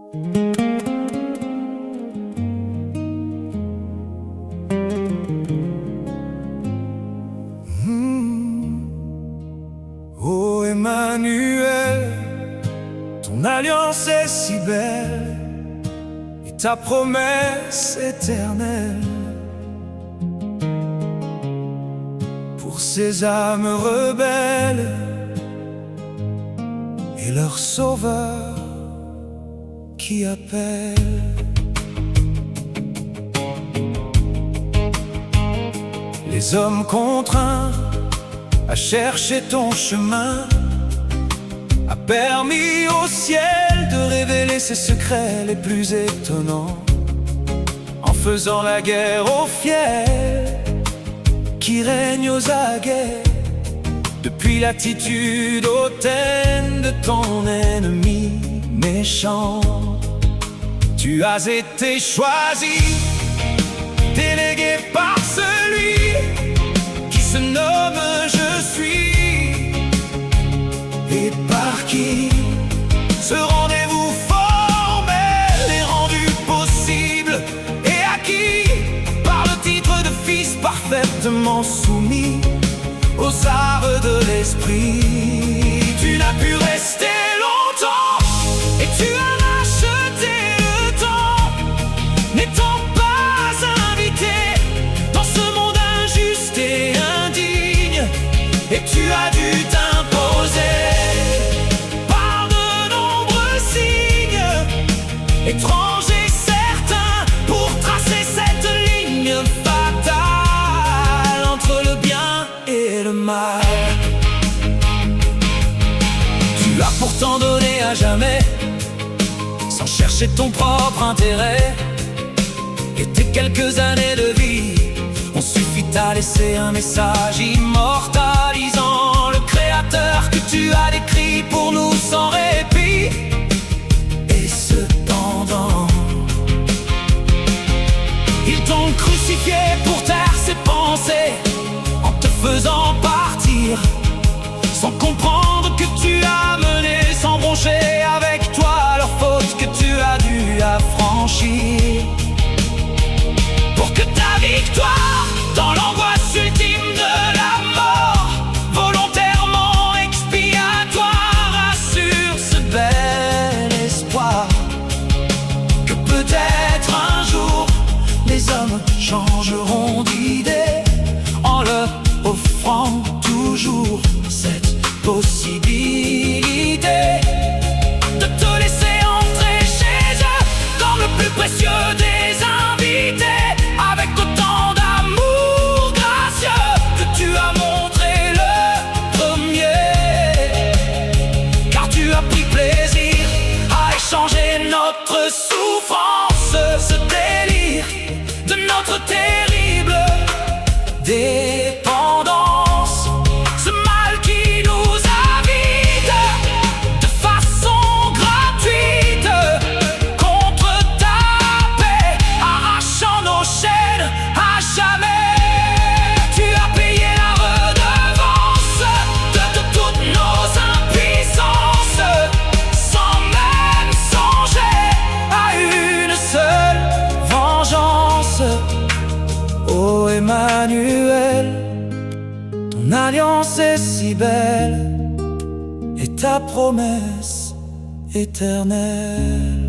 Oh Emmanuel, ton alliance est si belle et ta promesse éternelle pour ces âmes rebelles et leur sauveur qui appelle. Les hommes contraints à chercher ton chemin a permis au ciel de révéler ses secrets les plus étonnants, en faisant la guerre aux fiers qui règnent aux aguets, depuis l'attitude hautaine de ton ennemi méchant. Tu as été choisi, délégué par celui qui se nomme Je suis, et par qui ce rendez-vous formel est rendu possible, et à qui par le titre de fils parfaitement soumis aux arts de l'esprit. Tu n'as pu rester longtemps et tu as racheté le temps, n'étant pas invité dans ce monde injuste et indigne, et tu as dû t'imposer par de nombreux signes étrangers certains pour tracer cette ligne fatale entre le bien et le mal. Tu as pourtant donné à jamais, sans chercher ton propre intérêt, et tes quelques années de vie ont suffi à laisser un message immortalisant le Créateur que tu as décrit pour nous sans répit. Et cependant, ils t'ont crucifié pour taire ses pensées, en te faisant partir sans comprendre que tu as mené, sans broncher avec toi leurs fautes que tu as dû affranchir, pour que ta victoire dans l'angoisse ultime de la mort, volontairement expiatoire, assure ce bel espoir que peut-être un jour les hommes changeront d'idée, en leur offrant toujours cette possibilité de te laisser entrer chez eux comme le plus précieux des invités, avec autant d'amour gracieux que tu as montré le premier, car tu as pris plaisir à échanger notre souffrance, ce délire de notre terrible dépendance, ce mal qui nous habite de façon gratuite, contre ta paix, arrachant nos chaînes à jamais. Tu as payé la redevance de toutes nos impuissances, sans même songer à une seule vengeance. Oh Emmanuel, ton alliance est si belle et ta promesse éternelle.